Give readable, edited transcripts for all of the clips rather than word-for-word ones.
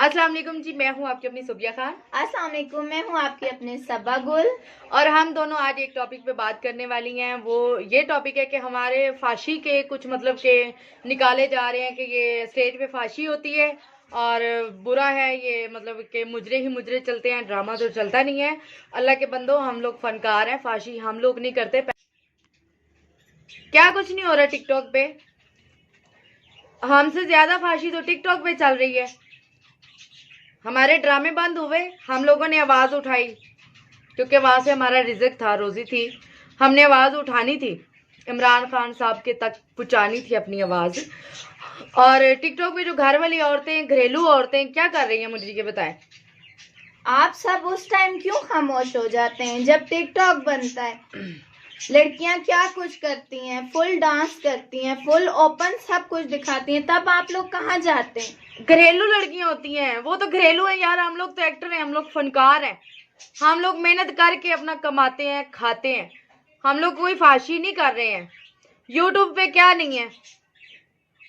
अस्सलाम वालेकुम जी, मैं हूं आपकी अपनी सुबिया खान। अस्सलाम वालेकुम, मैं हूं आपकी अपनी सबा गुल। और हम दोनों आज एक टॉपिक पे बात करने वाली हैं। वो ये टॉपिक है कि हमारे फांसी के कुछ मतलब के निकाले जा रहे हैं कि ये स्टेज पे फांसी होती है और बुरा है ये, मतलब कि मुजरे ही मुजरे चलते हैं, ड्रामा तो चलता नहीं है। अल्लाह के बंदो, हम लोग फनकार हैं, फांसी हम लोग नहीं करते। क्या कुछ नहीं हो रहा टिकटॉक पे, हमसे ज्यादा फांसी तो टिकटॉक पे चल रही है। हमारे ड्रामे बंद हुए, हम लोगों ने आवाज उठाई क्योंकि वहां से हमारा रिज़्क था, रोजी थी। हमने आवाज उठानी थी, इमरान खान साहब के तक पहुंचानी थी अपनी आवाज। और टिकटॉक पे जो घर वाली औरतें, घरेलू औरतें क्या कर रही हैं, मुझे ये बताएं। आप सब उस टाइम क्यों खामोश हो जाते हैं जब टिकटॉक बनता है? लड़कियां क्या कुछ करती हैं, फुल डांस करती हैं, फुल ओपन सब कुछ दिखाती हैं, तब आप लोग कहाँ जाते हैं? घरेलू लड़कियां होती हैं, वो तो घरेलू है यार, हम लोग तो एक्टर हैं, हम लोग फनकार हैं। हम लोग मेहनत करके अपना कमाते हैं, खाते हैं। हम लोग कोई फांसी नहीं कर रहे हैं। यूट्यूब पे क्या नहीं है,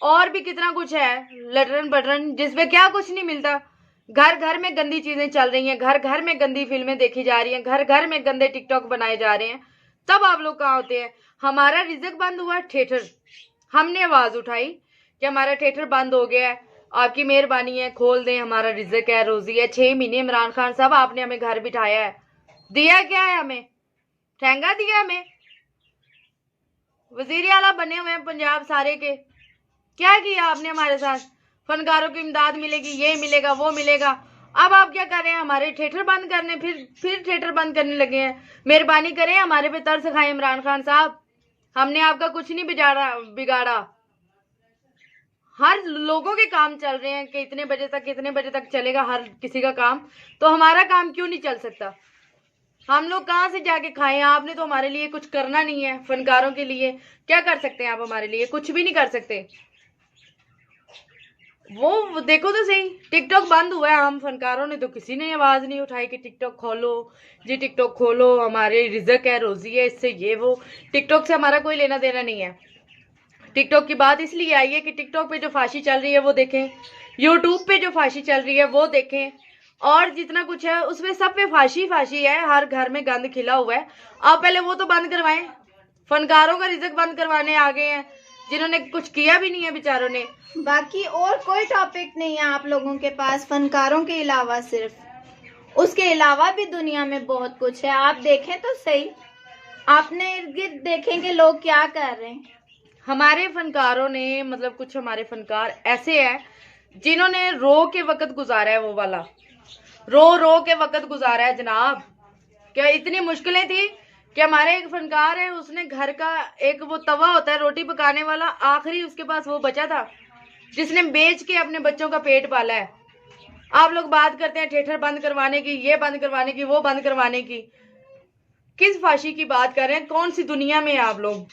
और भी कितना कुछ है, लटरन बटरन, जिसपे क्या कुछ नहीं मिलता। घर घर में गंदी चीजें चल रही हैं, घर घर में गंदी फिल्में देखी जा रही हैं, घर घर में गंदे टिकटॉक बनाए जा रहे हैं। तब आप लोग कहाँ होते हैं? हमारा रिज़्क बंद हुआ थिएटर, हमने आवाज उठाई कि हमारा थिएटर बंद हो गया है, आपकी मेहरबानी है, खोल दें, हमारा रिज़्क है, रोजी है। 6 महीने इमरान खान साहब आपने हमें घर बिठाया है, दिया क्या है हमें? ठहंगा दिया हमें? वजीर आला बने हुए हैं पंजाब सारे के, क्या किया आपने हमारे साथ? फनकारों की इमदाद मिलेगी, ये मिलेगा, वो मिलेगा। अब आप क्या कर रहे हैं? हमारे थिएटर बंद करने, फिर थिएटर बंद करने लगे हैं। मेहरबानी करें, हमारे पे तरस खाएं इमरान खान साहब, हमने आपका कुछ नहीं बिगाड़ा। हर लोगों के काम चल रहे हैं कि इतने बजे तक चलेगा हर किसी का काम, तो हमारा काम क्यों नहीं चल सकता? हम लोग कहाँ से जाके खाएं? आपने तो हमारे लिए कुछ करना नहीं है। फनकारों के लिए क्या कर सकते हैं आप? हमारे लिए कुछ भी नहीं कर सकते। वो देखो तो सही, टिकटॉक बंद हुआ है, हम फनकारों ने तो किसी ने आवाज नहीं उठाई कि टिकटॉक खोलो जी, टिकटॉक खोलो, हमारे रिज़्क है, रोजी है, इससे ये वो। टिकटॉक से हमारा कोई लेना देना नहीं है। टिकटॉक की बात इसलिए आई है कि टिकटॉक पे जो फांसी चल रही है वो देखें, यूट्यूब पे जो फांसी चल रही है वो देखें, और जितना कुछ है उसमें सब पे फांसी फांसी है। हर घर में गंद खिला हुआ है। आप पहले वो तो बंद करवाएं। फनकारों का रिज़्क बंद करवाने आ गए हैं, जिन्होंने कुछ किया भी नहीं है बेचारों ने। बाकी और कोई टॉपिक नहीं है आप लोगों के पास फनकारों के अलावा? सिर्फ उसके अलावा भी दुनिया में बहुत कुछ है, आप देखें तो सही। आपने इर्द गिर्द देखेंगे लोग क्या कर रहे हैं। हमारे फनकारों ने, मतलब कुछ हमारे फनकार ऐसे हैं जिन्होंने रो के वक्त गुजारा है, वो वाला रो के वक्त गुजारा है जनाब। क्या इतनी मुश्किलें थी कि हमारे एक फनकार है, उसने घर का एक वो तवा होता है रोटी पकाने वाला, आखिरी उसके पास वो बचा था, जिसने बेच के अपने बच्चों का पेट पाला है। आप लोग बात करते हैं थिएटर बंद करवाने की, ये बंद करवाने की, वो बंद करवाने की। किस फांसी की बात कर रहे हैं? कौन सी दुनिया में आप लोग?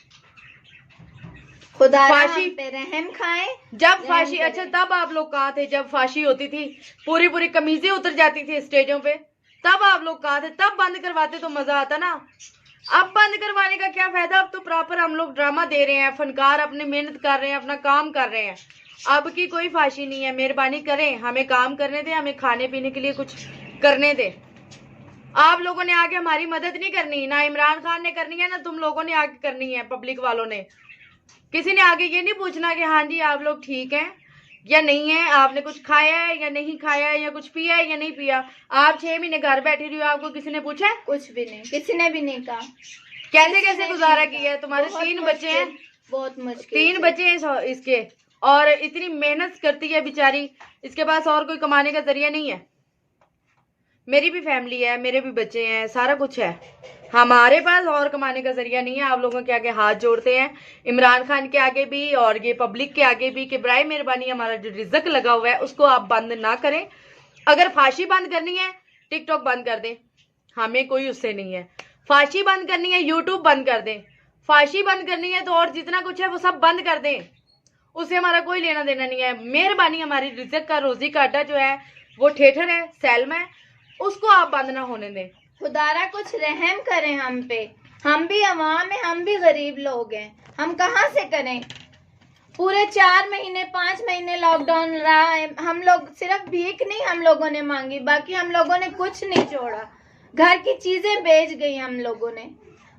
खुदा फांसी पे रहम खाएं। जब फांसी, अच्छा तब आप लोग कहाँ थे जब फांसी होती थी? पूरी पूरी कमीजें उतर जाती थी स्टेजों पे, तब आप लोग कहाँ थे? तब बंद करवाते तो मजा आता ना। अब बंद करवाने का क्या फायदा? अब तो प्रॉपर हम लोग ड्रामा दे रहे हैं, फनकार अपनी मेहनत कर रहे हैं, अपना काम कर रहे हैं। अब की कोई फांसी नहीं है। मेहरबानी करें, हमें काम करने दें, हमें खाने पीने के लिए कुछ करने दें। आप लोगों ने आगे हमारी मदद नहीं करनी, ना इमरान खान ने करनी है, ना तुम लोगों ने आगे करनी है, पब्लिक वालों ने। किसी ने आगे ये नहीं पूछना कि हाँ जी आप लोग ठीक हैं या नहीं है, आपने कुछ खाया है या नहीं खाया है, या कुछ पिया है या नहीं पिया। आप 6 महीने घर बैठी रही हो, आपको किसी ने पूछा है? कुछ भी नहीं, किसी ने भी नहीं कहा। कैसे कैसे गुजारा किया है? तुम्हारे 3 बच्चे हैं, बहुत मुश्किल 3 बच्चे हैं इसके, और इतनी मेहनत करती है बेचारी, इसके पास और कोई कमाने का जरिया नहीं है। मेरी भी फैमिली है, मेरे भी बच्चे हैं, सारा कुछ है, हमारे पास और कमाने का जरिया नहीं है। आप लोगों के आगे हाथ जोड़ते हैं, इमरान खान के आगे भी और ये पब्लिक के आगे भी, कि बराए मेहरबानी हमारा जो रिज़्क लगा हुआ है उसको आप बंद ना करें। अगर फांसी बंद करनी है, टिकटॉक बंद कर दें, हमें कोई उससे नहीं है। फांसी बंद करनी है, यूट्यूब बंद कर दें। फांसी बंद करनी है तो और जितना कुछ है वो सब बंद कर दें, उससे हमारा कोई लेना देना नहीं है। मेहरबानी हमारी रिज़्क का, रोजी का अड्डा जो है वो थिएटर है, सैलमा है, उसको आप बंद ना होने दें। खुदारा कुछ रहम करें हम पे, हम भी अवाम है, हम भी गरीब लोग हैं, हम कहाँ से करें? पूरे 4 महीने 5 महीने लॉकडाउन रहा है। हम लोग सिर्फ भीख नहीं हम लोगों ने मांगी, बाकी हम लोगों ने कुछ नहीं छोड़ा। घर की चीजें बेच गई हम लोगों ने।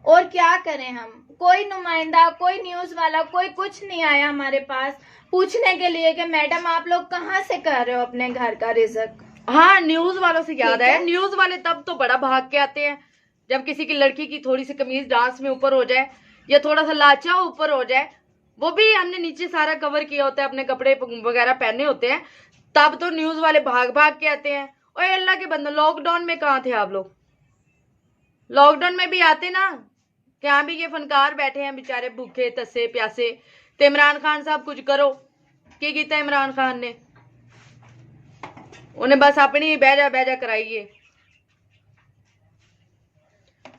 और क्या करें हम? कोई नुमाइंदा, कोई न्यूज वाला, कोई कुछ नहीं आया हमारे पास पूछने के लिए कि मैडम आप लोग कहाँ से कर रहे हो अपने घर का रिज़्क। हाँ, न्यूज वालों से याद ठीक है, है। न्यूज वाले तब तो बड़ा भाग के आते हैं जब किसी की लड़की की थोड़ी सी कमीज डांस में ऊपर हो जाए या थोड़ा सा लाचा ऊपर हो जाए, वो भी हमने नीचे सारा कवर किया होता है, अपने कपड़े वगैरह पहने होते हैं, तब तो न्यूज वाले भाग भाग के आते हैं। और अल्लाह के बंदे, लॉकडाउन में कहाँ थे आप लोग? लॉकडाउन में भी आते ना, कि हाँ भी ये फनकार बैठे हैं बेचारे भूखे तसे प्यासे, तो इमरान खान साहब कुछ करो। की कीता इमरान खान ने? उन्हें बस अपनी बैजा कराइए।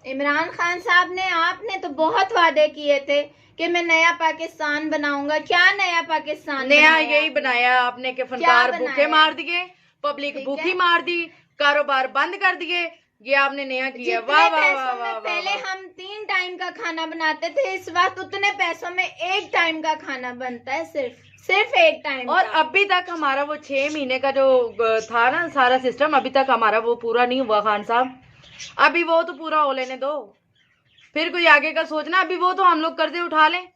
इमरान खान साहब ने, आपने तो बहुत वादे किए थे कि मैं नया पाकिस्तान बनाऊंगा। क्या नया पाकिस्तान नया बनाया यही आपने? बनाया आपने कि फनकार क्या भूखे बनाया? मार दिए, पब्लिक ठीक भूखी है। मार दी, कारोबार बंद कर दिए, ये आपने नया किया। जितने वाह वाह वाह पैसों वाह में पहले वाह। हम 3 टाइम का खाना बनाते थे, इस वक्त उतने पैसों में 1 टाइम का खाना बनता है, सिर्फ 1 टाइम और का। अभी तक हमारा वो 6 महीने का जो था ना सारा सिस्टम, अभी तक हमारा वो पूरा नहीं हुआ खान साहब। अभी वो तो पूरा हो लेने दो, फिर कोई आगे का सोचना। अभी वो तो हम लोग कर्जे उठा लें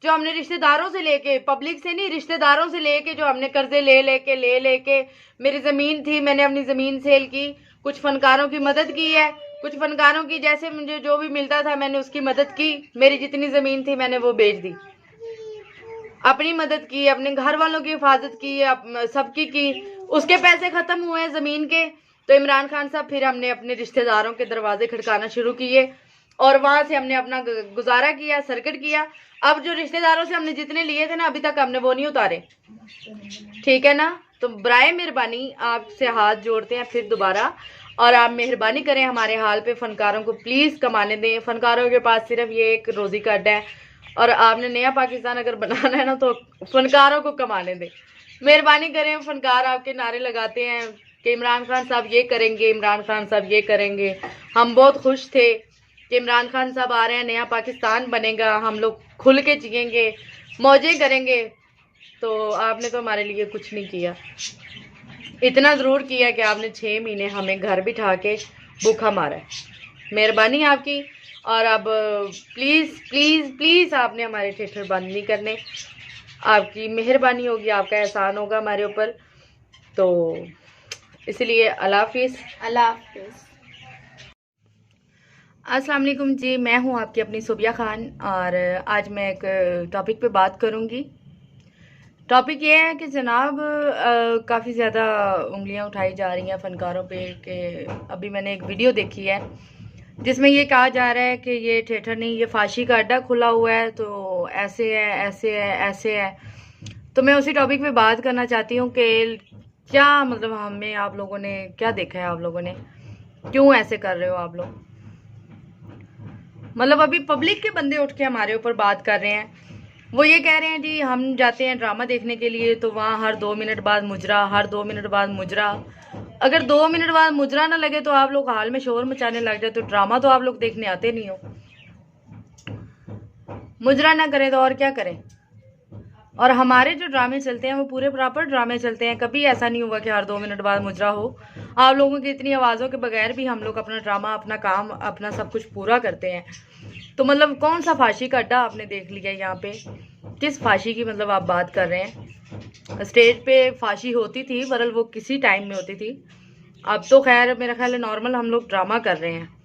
जो हमने रिश्तेदारों से लेके, पब्लिक से नहीं, रिश्तेदारों से लेके जो हमने कर्जे ले लेके। मेरी जमीन थी, मैंने अपनी जमीन सेल की, कुछ फनकारों की मदद की है, कुछ फनकारों की जैसे मुझे जो भी मिलता था मैंने उसकी मदद की। मेरी जितनी जमीन थी मैंने वो बेच दी, अपनी मदद की, अपने घर वालों की हिफाजत की, सबकी की। उसके पैसे खत्म हुए हैं जमीन के, तो इमरान खान साहब फिर हमने अपने रिश्तेदारों के दरवाजे खड़काना शुरू किए और वहां से हमने अपना गुजारा किया, सर्किट किया। अब जो रिश्तेदारों से हमने जितने लिए थे ना, अभी तक हमने वो नहीं उतारे, ठीक है ना? तो बराए मेहरबानी आपसे हाथ जोड़ते हैं फिर दोबारा, और आप मेहरबानी करें हमारे हाल पे, फनकारों को प्लीज कमाने दें। फनकारों के पास सिर्फ ये एक रोजी का अड्डा है, और आपने नया पाकिस्तान अगर बनाना है ना तो फनकारों को कमाने दें। मेहरबानी करें, फनकार आपके नारे लगाते हैं कि इमरान खान साहब ये करेंगे, इमरान खान साहब ये करेंगे। हम बहुत खुश थे कि इमरान खान साहब आ रहे हैं, नया पाकिस्तान बनेगा, हम लोग खुल के जिएंगे, मौजें करेंगे। तो आपने तो हमारे लिए कुछ नहीं किया। इतना ज़रूर किया कि आपने 6 महीने हमें घर बिठा के भूखा मारा है। मेहरबानी आपकी। और अब प्लीज़ प्लीज़ प्लीज़ आपने हमारे थिएटर बंद नहीं करने, आपकी मेहरबानी होगी, आपका एहसान होगा हमारे ऊपर। तो इसलिए अल्लाह हाफिज़। अल्लाह हाफिज़। अस्सलाम वालेकुम जी, मैं हूँ आपकी अपनी सुबिया खान, और आज मैं एक टॉपिक पे बात करूँगी। टॉपिक ये है कि जनाब काफ़ी ज़्यादा उंगलियां उठाई जा रही हैं फ़नकारों पे कि अभी मैंने एक वीडियो देखी है जिसमें ये कहा जा रहा है कि ये थिएटर नहीं, ये फाशी का अड्डा खुला हुआ है, तो ऐसे है ऐसे है ऐसे है। तो मैं उसी टॉपिक पे बात करना चाहती हूँ कि क्या मतलब हमें आप लोगों ने क्या देखा है, आप लोगों ने क्यों ऐसे कर रहे हो आप लोग? मतलब अभी पब्लिक के बंदे उठ के हमारे ऊपर बात कर रहे हैं। वो ये कह रहे हैं जी हम जाते हैं ड्रामा देखने के लिए तो वहाँ हर 2 मिनट बाद मुजरा, हर 2 मिनट बाद मुजरा। अगर 2 मिनट बाद मुजरा ना लगे तो आप लोग हाल में शोर मचाने लग जाए, तो ड्रामा तो आप लोग देखने आते नहीं हो। मुजरा ना करें तो और क्या करें? और हमारे जो ड्रामे चलते हैं वो पूरे प्रॉपर ड्रामे चलते हैं, कभी ऐसा नहीं हुआ कि हर 2 मिनट बाद मुजरा हो। आप लोगों की इतनी आवाज़ों के बगैर भी हम लोग अपना ड्रामा, अपना काम, अपना सब कुछ पूरा करते हैं। तो मतलब कौन सा फाशी का अड्डा आपने देख लिया यहाँ पे? किस फाशी की मतलब आप बात कर रहे हैं? स्टेज पे फाशी होती थी, बरल वो किसी टाइम में होती थी। अब तो खैर मेरा ख्याल है नॉर्मल हम लोग ड्रामा कर रहे हैं।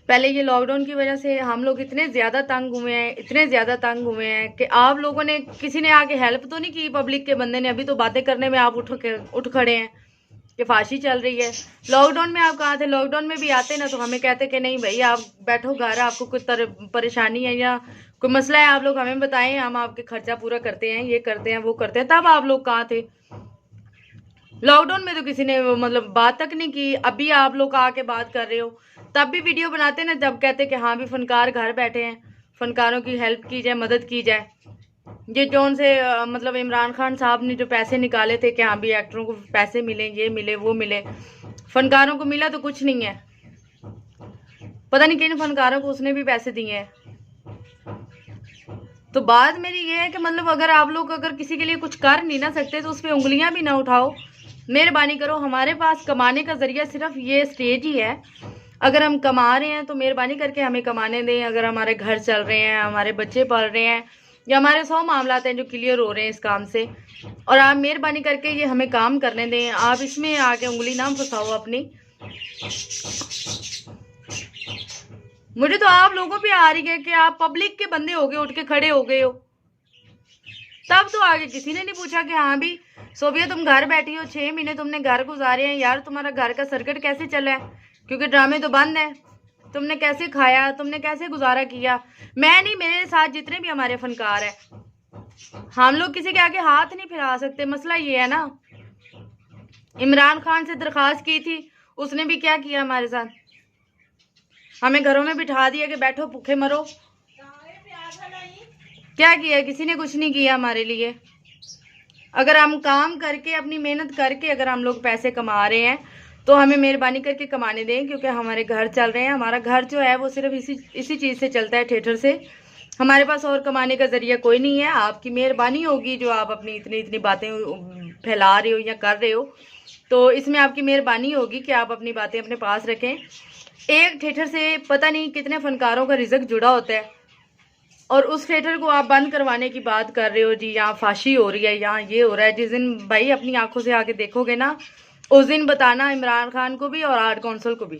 पहले ये लॉकडाउन की वजह से हम लोग इतने ज़्यादा तंग हुए हैं, इतने ज़्यादा तंग हुए हैं कि आप लोगों ने, किसी ने आके हेल्प तो नहीं की पब्लिक के बंदे ने। अभी तो बातें करने में आप उठ खड़े हैं कि फाशी चल रही है। लॉकडाउन में आप कहाँ थे? लॉकडाउन में भी आते ना तो हमें कहते कि नहीं भाई आप बैठो घर, आपको कोई परेशानी है या कोई मसला है आप लोग हमें बताएं, हम आपके खर्चा पूरा करते हैं, ये करते हैं वो करते हैं। तब आप लोग कहाँ थे? लॉकडाउन में तो किसी ने मतलब बात तक नहीं की। अभी आप लोग आके बात कर रहे हो, तब भी वीडियो बनाते ना, जब कहते कि हाँ भी फनकार घर बैठे हैं, फनकारों की हेल्प की जाए, मदद की जाए। ये जौन से मतलब इमरान खान साहब ने जो पैसे निकाले थे कि हाँ भी एक्टरों को पैसे मिले, ये मिले वो मिले, फनकारों को मिला तो कुछ नहीं है। पता नहीं किन फनकारों को उसने भी पैसे दिए हैं। तो बात मेरी ये है कि मतलब अगर आप लोग अगर किसी के लिए कुछ कर नहीं ना सकते तो उस पर उंगलियां भी ना उठाओ, मेहरबानी करो। हमारे पास कमाने का जरिया सिर्फ ये स्टेज ही है। अगर हम कमा रहे हैं तो मेहरबानी करके हमें कमाने दें। अगर हमारे घर चल रहे हैं, हमारे बच्चे पल रहे हैं, या हमारे 100 मामलात हैं जो क्लियर हो रहे हैं इस काम से, और आप मेहरबानी करके ये हमें काम करने दें। आप इसमें आके उंगली ना फंसाओ अपनी। मुझे तो आप लोगों पे आ रही है कि आप पब्लिक के बंदे हो गए, उठ के खड़े हो गए हो। तब तो आगे किसी ने नहीं पूछा कि हाँ भी सोबिया तुम घर बैठी हो, 6 महीने तुमने घर गुजारे हैं यार, तुम्हारा घर का सर्किट कैसे चला है? क्योंकि ड्रामे तो बंद है। तुमने कैसे खाया, तुमने कैसे गुजारा किया? मैं नहीं, मेरे साथ जितने भी हमारे फनकार है, हम लोग किसी के आगे हाथ नहीं फैला सकते। मसला ये है ना। इमरान खान से दरखास्त की थी, उसने भी क्या किया हमारे साथ? हमें घरों में बिठा दिया कि बैठो भूखे मरो। क्या किया? किसी ने कुछ नहीं किया हमारे लिए। अगर हम काम करके, अपनी मेहनत करके अगर हम लोग पैसे कमा रहे हैं तो हमें मेहरबानी करके कमाने दें, क्योंकि हमारे घर चल रहे हैं। हमारा घर जो है वो सिर्फ इसी चीज़ से चलता है, थिएटर से। हमारे पास और कमाने का जरिया कोई नहीं है। आपकी मेहरबानी होगी जो आप अपनी इतनी बातें फैला रहे हो या कर रहे हो, तो इसमें आपकी मेहरबानी होगी कि आप अपनी बातें अपने पास रखें। एक थिएटर से पता नहीं कितने फनकारों का रिज़्क जुड़ा होता है, और उस थिएटर को आप बंद करवाने की बात कर रहे हो जी। यहाँ फाशी हो रही है, यहाँ ये हो रहा है। जिस दिन भाई अपनी आंखों से आके देखोगे ना, उस दिन बताना इमरान खान को भी और आर्ट काउंसिल को भी।